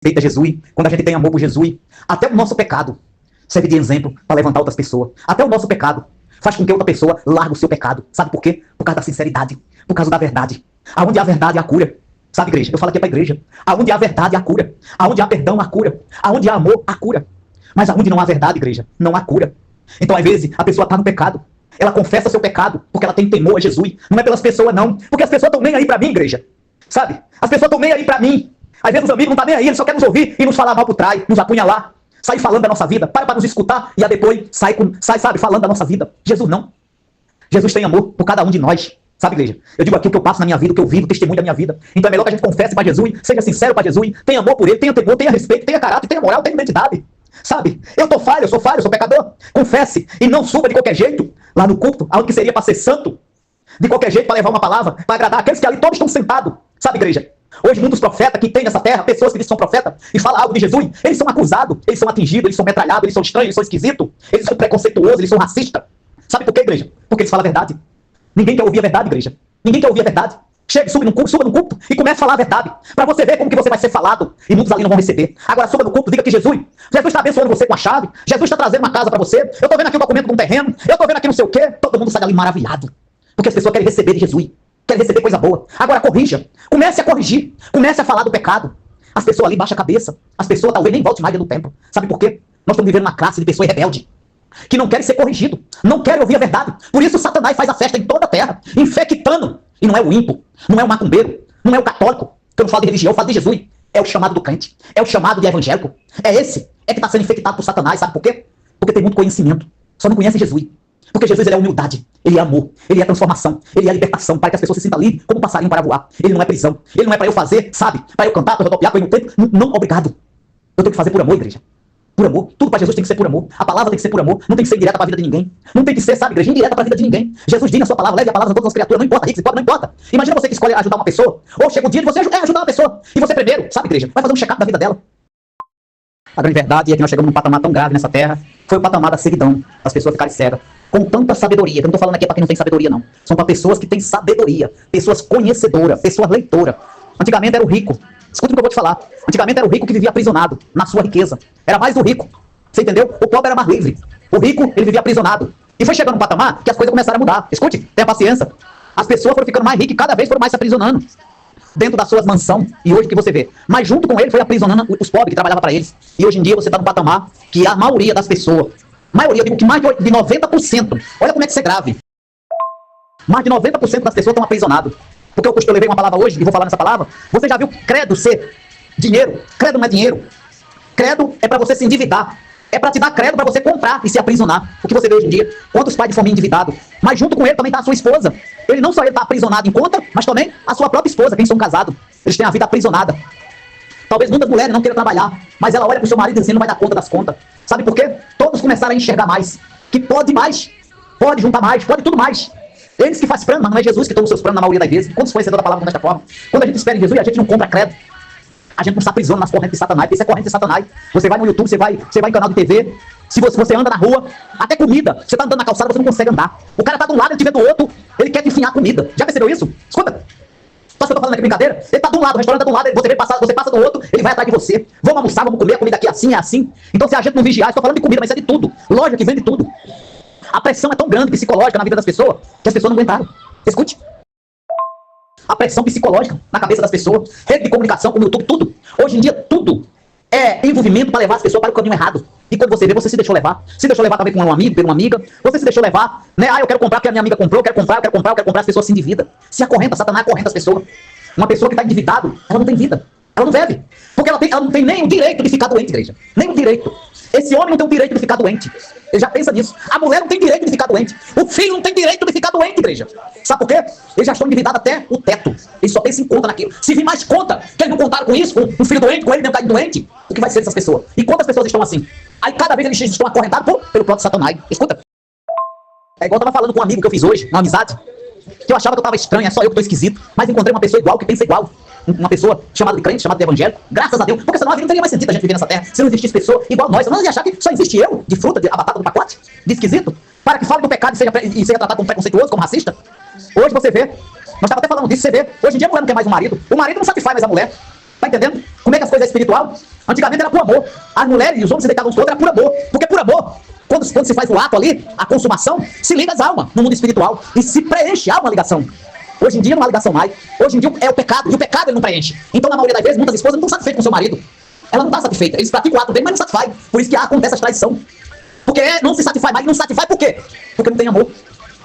respeita Jesus, quando a gente tem amor por Jesus, até o nosso pecado serve de exemplo para levantar outras pessoas. Até o nosso pecado faz com que outra pessoa largue o seu pecado. Sabe por quê? Por causa da sinceridade, por causa da verdade. Aonde há verdade, há cura. Sabe, igreja? Eu falo aqui para a igreja. Aonde há verdade, há cura. Aonde há perdão, há cura. Aonde há amor, há cura. Mas aonde não há verdade, igreja, não há cura. Então, às vezes, a pessoa está no pecado. Ela confessa seu pecado porque ela tem temor a Jesus. Não é pelas pessoas, não. Porque as pessoas estão nem aí para mim, igreja. Sabe? As pessoas estão nem aí para mim. Às vezes os amigos não estão nem aí, eles só querem nos ouvir e nos falar mal por trás, nos apunhalar. Sai falando da nossa vida, para nos escutar e aí depois sai, sabe, falando da nossa vida. Jesus não. Jesus tem amor por cada um de nós. Sabe, igreja? Eu digo aqui o que eu passo na minha vida, o que eu vivo, o testemunho da minha vida. Então é melhor que a gente confesse para Jesus, seja sincero para Jesus, tenha amor por ele, tenha temor, tenha respeito, tenha caráter, tenha moral, tenha identidade. Sabe? Eu tô falho, eu sou pecador. Confesse e não suba de qualquer jeito lá no culto, algo que seria para ser santo. De qualquer jeito, para levar uma palavra, para agradar aqueles que ali todos estão sentados. Sabe, igreja? Hoje muitos profetas que tem nessa terra, pessoas que dizem que são profetas e falam algo de Jesus, eles são acusados, eles são atingidos, eles são metralhados, eles são estranhos, eles são esquisitos, eles são preconceituosos, eles são racistas. Sabe por quê, igreja? Porque eles falam a verdade. Ninguém quer ouvir a verdade, igreja. Ninguém quer ouvir a verdade. Chegue, suba no culto e comece a falar a verdade. Para você ver como que você vai ser falado. E muitos ali não vão receber. Agora suba no culto, diga que Jesus está abençoando você com a chave. Jesus está trazendo uma casa para você. Eu estou vendo aqui o documento de um terreno. Eu estou vendo aqui não sei o quê. Todo mundo sai dali maravilhado. Porque as pessoas querem receber de Jesus. Querem receber coisa boa. Agora corrija. Comece a corrigir. Comece a falar do pecado. As pessoas ali baixam a cabeça. As pessoas talvez nem voltem mais dentro do templo. Sabe por quê? Nós estamos vivendo uma classe de pessoas rebeldes. Que não querem ser corrigidos. Não querem ouvir a verdade. Por isso Satanás faz a festa em toda a terra. Infectando. E não é o ímpio. Não é o macumbeiro. Não é o católico. Que eu não falo de religião, eu falo de Jesus. É o chamado do crente. É o chamado de evangélico. É esse. É que está sendo infectado por Satanás. Sabe por quê? Porque tem muito conhecimento. Só não conhece Jesus. Porque Jesus ele é humildade. Ele é amor. Ele é transformação. Ele é libertação. Para que as pessoas se sintam livres como um passarinho para voar. Ele não é prisão. Ele não é para eu fazer, sabe? Para eu cantar, para eu rodopiar, para eu ir no tempo. Não, obrigado. Eu tenho que fazer por amor, igreja. Por amor. Tudo para Jesus tem que ser por amor. A palavra tem que ser por amor. Não tem que ser direta para a vida de ninguém. Não tem que ser, sabe, igreja, indireta para a vida de ninguém. Jesus diz na sua palavra, leve a palavra a todas as criaturas. Não importa, rico, se pobre, não importa. Imagina você que escolhe ajudar uma pessoa. Ou chega um dia de você ajudar uma pessoa. E você primeiro, sabe, igreja, vai fazer um check-up da vida dela. A grande verdade é que nós chegamos num patamar tão grave nessa terra. Foi o patamar da ceguidão. As pessoas ficarem cegas. Com tanta sabedoria. Que eu não estou falando aqui para quem não tem sabedoria, não. São para pessoas que têm sabedoria. Pessoas conhecedoras. Pessoas leitoras. Antigamente era o rico. Escuta o que eu vou te falar. Antigamente era o rico que vivia aprisionado na sua riqueza. Era mais o rico. Você entendeu? O pobre era mais livre. O rico, ele vivia aprisionado. E foi chegando um patamar que as coisas começaram a mudar. Escute, tenha paciência. As pessoas foram ficando mais ricas e cada vez foram mais se aprisionando dentro das suas mansões. E hoje que você vê. Mas junto com ele foi aprisionando os pobres que trabalhavam para eles. E hoje em dia você está no patamar que a maioria das pessoas, maioria, eu digo que mais de 90%, olha como é que isso é grave. Mais de 90% das pessoas estão aprisionadas. Porque eu levei uma palavra hoje e vou falar nessa palavra. Você já viu credo ser dinheiro? Credo não é dinheiro. Credo é para você se endividar. É para te dar credo para você comprar e se aprisionar. O que você vê hoje em dia? Quantos pais de família endividados? Mas junto com ele também está a sua esposa. Ele não só está aprisionado em conta, mas também a sua própria esposa, quem são casados. Eles têm a vida aprisionada. Talvez muitas mulheres não queiram trabalhar, mas ela olha para o seu marido e diz assim, não vai dar conta das contas. Sabe por quê? Todos começaram a enxergar mais. Que pode mais. Pode juntar mais. Pode tudo mais. Eles que fazem plano, mas não é Jesus que toma os seus planos na maioria das vezes. Quantos conhecedores da palavra desta forma? Quando a gente espera em Jesus, a gente não compra credo. A gente não se aprisiona nas correntes de Satanás, porque isso é corrente de Satanás. Você vai no YouTube, você vai em canal de TV, se você anda na rua, até comida, você tá andando na calçada, você não consegue andar. O cara tá de um lado, ele te vê do outro, ele quer te enfiar comida. Já percebeu isso? Escuta. Só que eu tô falando aqui brincadeira? Ele tá de um lado, o restaurante tá de um lado, você passa do outro, ele vai atrás de você. Vamos almoçar, vamos comer, a comida aqui é assim. Então se a gente não vigiar, estou falando de comida, mas isso é de tudo. Loja que vende tudo. A pressão é tão grande, psicológica na vida das pessoas, que as pessoas não aguentaram. Escute. A pressão psicológica na cabeça das pessoas, rede de comunicação, como o YouTube, tudo. Hoje em dia, tudo é envolvimento para levar as pessoas para o caminho errado. E quando você vê, você se deixou levar. Se deixou levar também com um amigo, por uma amiga. Você se deixou levar, né? Ah, eu quero comprar porque a minha amiga comprou, eu quero comprar, as pessoas se endividam. Se acorrenta, Satanás acorrenta as pessoas. Uma pessoa que está endividada, ela não tem vida. Ela não vive. Porque ela não tem nem o direito de ficar doente, igreja. Nem o direito. Esse homem não tem o direito de ficar doente. Ele já pensa nisso. A mulher não tem direito de ficar doente. O filho não tem direito de ficar doente, igreja. Sabe por quê? Eles já estão endividados até o teto. Eles só pensam em conta naquilo. Se vir mais conta, que eles não contaram com isso, com um filho doente, com ele mesmo caindo doente, o que vai ser dessas pessoas? E quantas pessoas estão assim? Aí cada vez eles estão acorrentados pelo próprio Satanás. Escuta. É igual eu tava falando com um amigo que eu fiz hoje, uma amizade, que eu achava que eu tava estranho, é só eu que tô esquisito, mas encontrei uma pessoa igual, que pensa igual. Uma pessoa chamada de crente, chamada de evangélico, graças a Deus, porque senão a vida não teria mais sentido a gente viver nessa terra, se não existisse pessoa igual nós. Eu não ia achar que só existe eu, de fruta, a batata do pacote, de esquisito, para que fale do pecado e seja tratado como preconceituoso, como racista. Hoje você vê, nós estávamos até falando disso, você vê, hoje em dia a mulher não quer mais o marido não satisfaz mais a mulher. Tá entendendo? Como é que as coisas é espiritual? Antigamente era por amor. As mulheres e os homens se deitavam uns com outros, era por amor. Porque por amor, quando se faz o ato ali, a consumação, se liga as almas no mundo espiritual. E se preenche, há uma ligação. Hoje em dia não há ligação mais. Hoje em dia é o pecado. E o pecado ele não preenche. Então, na maioria das vezes, muitas esposas não estão satisfeitas com seu marido. Ela não está satisfeita. Eles praticam o ato dele, mas não satisfaz. Por isso que acontece a traição. Porque não se satisfaz mais. E não se satisfaz por quê? Porque não tem amor.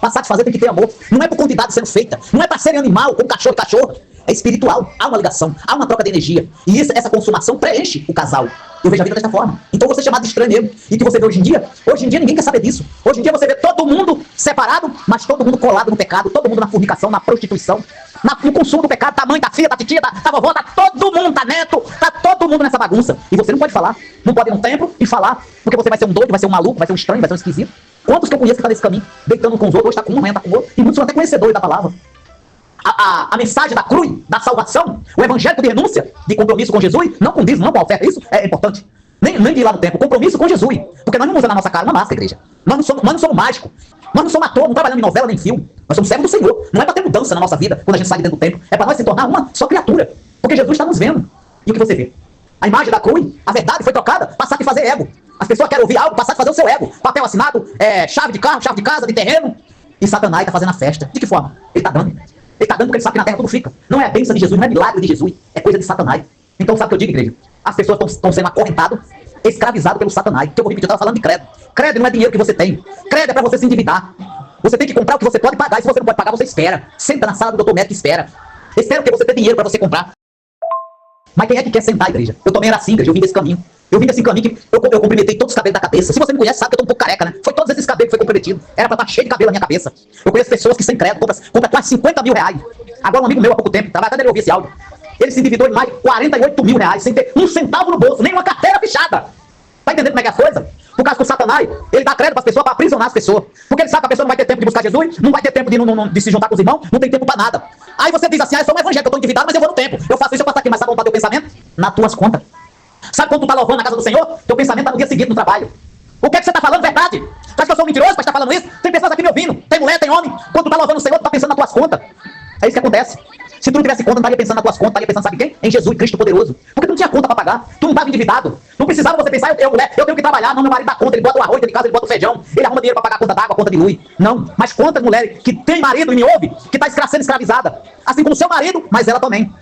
Para satisfazer tem que ter amor. Não é por quantidade sendo feita. Não é para ser animal, como cachorro e cachorro. É espiritual. Há uma ligação. Há uma troca de energia. E essa consumação preenche o casal. Eu vejo a vida desta forma. Então você é chamado de estranho mesmo. E que você vê hoje em dia ninguém quer saber disso. Hoje em dia você vê todo mundo separado, mas todo mundo colado no pecado, todo mundo na fornicação, na prostituição, no consumo do pecado, tá mãe, tá filha, tá titia, tá vovó, tá todo mundo, tá neto, tá todo mundo nessa bagunça. E você não pode falar. Não pode ir num templo e falar, porque você vai ser um doido, vai ser um maluco, vai ser um estranho, vai ser um esquisito. Quantos que eu conheço que tá nesse caminho, deitando com os outros, hoje tá com um, amanhã tá com o outro, e muitos são até conhecedores da palavra. A mensagem da cruz, da salvação, o evangelho de renúncia, de compromisso com Jesus, não com dízimo, não com oferta, isso é importante. Nem de ir lá no templo, compromisso com Jesus. Porque nós não usamos na nossa cara uma máscara, igreja. Nós não somos mágicos. Nós não somos atores, não trabalhamos em novela nem filme. Nós somos servos do Senhor. Não é para ter mudança na nossa vida quando a gente sai de dentro do templo. É para nós se tornar uma só criatura. Porque Jesus está nos vendo. E o que você vê? A imagem da cruz, a verdade foi trocada para satisfazer ego. As pessoas querem ouvir algo para satisfazer o seu ego. Papel assinado, chave de carro, chave de casa, de terreno. E Satanás está fazendo a festa. De que forma? Ele está dando. Ele está dando porque ele sabe que na terra tudo fica. Não é a bênção de Jesus, não é milagre de Jesus. É coisa de Satanás. Então sabe o que eu digo, igreja? As pessoas estão sendo acorrentadas, escravizadas pelo Satanás. Que eu vou repetir, eu estava falando de credo. Credo não é dinheiro que você tem. Credo é para você se endividar. Você tem que comprar o que você pode pagar. E se você não pode pagar, você espera. Senta na sala do doutor médico e espera. Espera que você tenha dinheiro para você comprar. Mas quem é que quer sentar, igreja? Eu também era assim, igreja. Eu vim desse caminho. Eu vim desse caminho que eu cumprimentei todos os cabelos da cabeça. Se você me conhece, sabe que eu tô um pouco careca, né? Foi todos esses cabelos que foi comprometido. Era pra estar cheio de cabelo na minha cabeça. Eu conheço pessoas que sem crédito compram quase 50 mil reais. Agora um amigo meu há pouco tempo, tava até ele ouvir esse áudio. Ele se endividou em mais de 48 mil reais, sem ter um centavo no bolso, nem uma carteira fechada. Tá entendendo como é que é as coisas? Por causa que o Satanás, ele dá crédito para as pessoas, para aprisionar as pessoas. Porque ele sabe que a pessoa não vai ter tempo de buscar Jesus, não vai ter tempo de se juntar com os irmãos, não tem tempo para nada. Aí você diz assim, eu sou um evangélico, eu tô endividado, mas eu vou no tempo. Eu faço isso, eu faço aquilo, mas sabe onde tá teu pensamento? Nas tuas contas. Sabe quando tu tá louvando na casa do Senhor? Teu pensamento tá no dia seguinte no trabalho. O que é que você tá falando? Verdade? Tu acha que eu sou um mentiroso para estar falando isso? Tem pessoas aqui me ouvindo, tem mulher, tem homem. Quando tu tá louvando o Senhor, tu tá pensando nas tuas contas. É isso que acontece. Se tu não tivesse conta, não estaria pensando nas tuas contas, estaria pensando, sabe quem? Em Jesus, Cristo poderoso. Porque tu não tinha conta para pagar, tu não estava endividado. Não precisava você pensar, eu tenho que trabalhar, não, meu marido dá conta, ele bota o arroz dentro de casa, ele bota o feijão, ele arruma dinheiro para pagar a conta d'água, a conta de luz. Não, mas quantas mulheres que tem marido e me ouve, que está sendo escravizada, assim como o seu marido, mas ela também.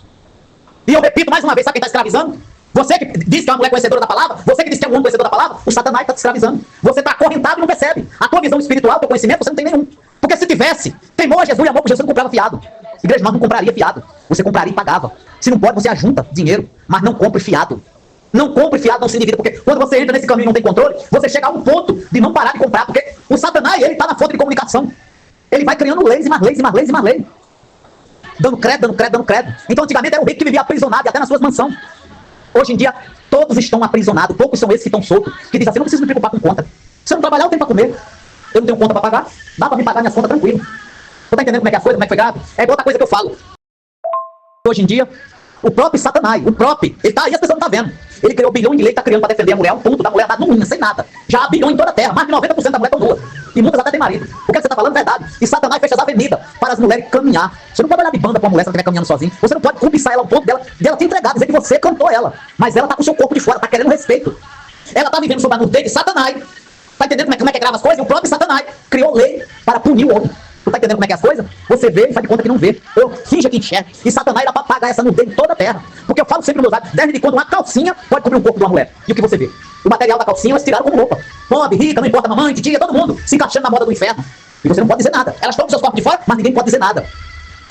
E eu repito mais uma vez, sabe quem está escravizando? Você que diz que é uma mulher conhecedora da palavra, você que diz que é um homem conhecedor da palavra, o Satanás está te escravizando. Você está acorrentado e não percebe. A tua visão espiritual, teu conhecimento, você não tem nenhum. Porque se tivesse temor a Jesus e amor por Jesus, você não comprava fiado. Igreja, nós não compraria fiado. Você compraria e pagava. Se não pode, você ajunta dinheiro, mas não compre fiado. Não compre fiado, não se endivida, porque quando você entra nesse caminho e não tem controle, você chega a um ponto de não parar de comprar, porque o Satanás, ele está na fonte de comunicação. Ele vai criando leis e mais leis e mais leis e mais leis. Dando crédito, dando crédito, dando crédito. Então antigamente era o rico que vivia aprisionado e até nas suas mansões. Hoje em dia, todos estão aprisionados, poucos são esses que estão soltos, que dizem assim, não preciso me preocupar com conta. Se eu não trabalhar, eu tenho para comer. Eu não tenho conta para pagar, dá para me pagar minhas contas tranquilo. Você tá entendendo como é que é as coisas, como é que foi grave? É igual outra coisa que eu falo. Hoje em dia, o próprio Satanás, ele tá aí, as pessoas não estão vendo. Ele criou bilhão de lei, tá criando para defender a mulher, um ponto da mulher tá nua, sem nada. Já há bilhão em toda a terra, mais de 90% da mulher estão nua. E muitas até têm marido. O que você tá falando é verdade. E Satanás fecha as avenidas para as mulheres caminhar. Você não pode olhar de banda para uma mulher se ela estiver caminhando sozinha. Você não pode cobiçar ela ao ponto dela te entregar, dizer que você cantou ela. Mas ela tá com o seu corpo de fora, tá querendo respeito. Ela tá vivendo sob a nudez de Satanás. Tá entendendo como é que grava as coisas? O próprio Satanás criou lei para punir o homem. Tu tá entendendo como é que é as coisas? Você vê e faz de conta que não vê. Eu finge que enxerga. E Satanás era pra pagar essa nudez em toda a terra. Porque eu falo sempre nos meus olhos, desde quando uma calcinha pode cobrir o corpo de uma mulher. E o que você vê? O material da calcinha elas tiraram como roupa. Pobre, rica, não importa, mamãe, titia, todo mundo se encaixando na moda do inferno. E você não pode dizer nada. Elas estão com seus corpos de fora, mas ninguém pode dizer nada.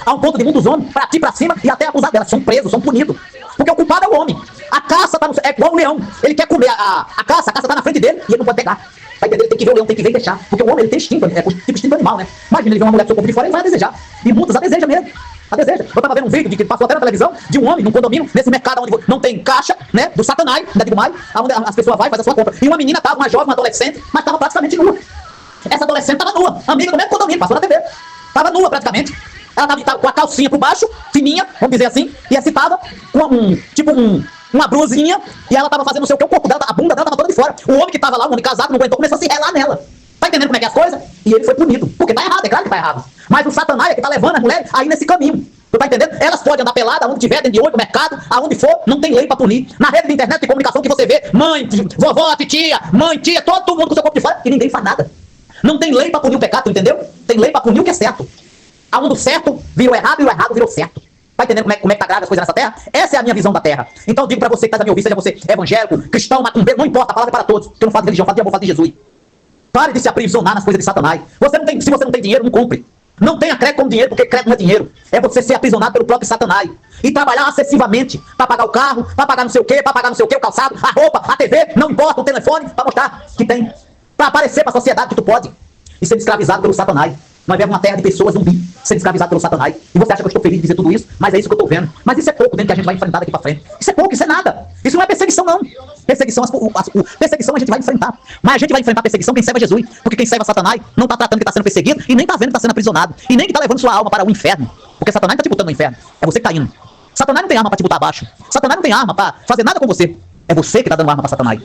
Há um ponto de muitos homens, pra ti, pra cima, e até acusar delas. São presos, são punidos. Porque o culpado é o homem. A caça tá é igual o leão. Ele quer comer a caça tá na frente dele e ele não pode pegar. Vai entender? Ele tem que ver o leão, tem que ver e deixar. Porque o homem, ele tem instinto, é tipo instinto animal, né? Imagina ele ver uma mulher com seu corpo de fora, ele vai desejar. E muitas a deseja mesmo. A deseja. Eu tava vendo um vídeo que passou até na televisão de um homem num condomínio, nesse mercado onde não tem caixa, né? Do Satanás, ainda digo mais, onde as pessoas vão e fazem a sua compra. E uma menina tava, uma jovem, uma adolescente, mas tava praticamente nua. Essa adolescente tava nua, amiga do mesmo condomínio, passou na TV. Tava nua praticamente. Ela tava com a calcinha por baixo, fininha, vamos dizer assim, e essa tava com uma brusinha, e ela tava fazendo não sei o que, o corpo dela, a bunda dela tava toda de fora. O homem que tava lá, o homem casado, não aguentou, começou a se relar nela. Tá entendendo como é que é as coisas? E ele foi punido, porque tá errado, é claro que tá errado. Mas o Satanás é que tá levando as mulheres aí nesse caminho. Tu tá entendendo? Elas podem andar pelada, aonde tiver, dentro de olho, no mercado, aonde for, não tem lei pra punir. Na rede de internet de comunicação que você vê, mãe, vovó, titia, mãe, tia, todo mundo com seu corpo de fora, e ninguém faz nada. Não tem lei pra punir o pecado, entendeu? Tem lei pra punir o que é certo. Aonde o certo virou errado e o errado virou certo. Tá entendendo como é que tá grave as coisas nessa terra? Essa é a minha visão da terra. Então eu digo pra você que tá me ouvindo, seja você evangélico, cristão, macumbeiro, não importa, a palavra é para todos. Que eu não falo de religião, falo de amor, falo de Jesus. Pare de se aprisionar nas coisas de Satanás. Se você não tem dinheiro, não compre. Não tenha crédito como dinheiro, porque crédito não é dinheiro. É você ser aprisionado pelo próprio Satanás. E trabalhar excessivamente para pagar o carro, para pagar não sei o quê, para pagar não sei o quê, o calçado, a roupa, a TV, não importa, o telefone, para mostrar que tem. Para aparecer para a sociedade que tu pode. E ser escravizado pelo Satanás. Nós vemos uma terra de pessoas zumbi, sendo escravizado pelo Satanás. E você acha que eu estou feliz de dizer tudo isso? Mas é isso que eu estou vendo. Mas isso é pouco dentro que a gente vai enfrentar daqui para frente. Isso é pouco, isso é nada. Isso não é perseguição, não. Perseguição a gente vai enfrentar. Mas a gente vai enfrentar perseguição quem serve a Jesus. Porque quem serve a Satanás não está tratando que está sendo perseguido e nem está vendo que está sendo aprisionado. E nem que está levando sua alma para o inferno. Porque Satanás está te botando no inferno. É você que está indo. Satanás não tem arma para te botar abaixo. Satanás não tem arma para fazer nada com você. É você que está dando arma para Satanás.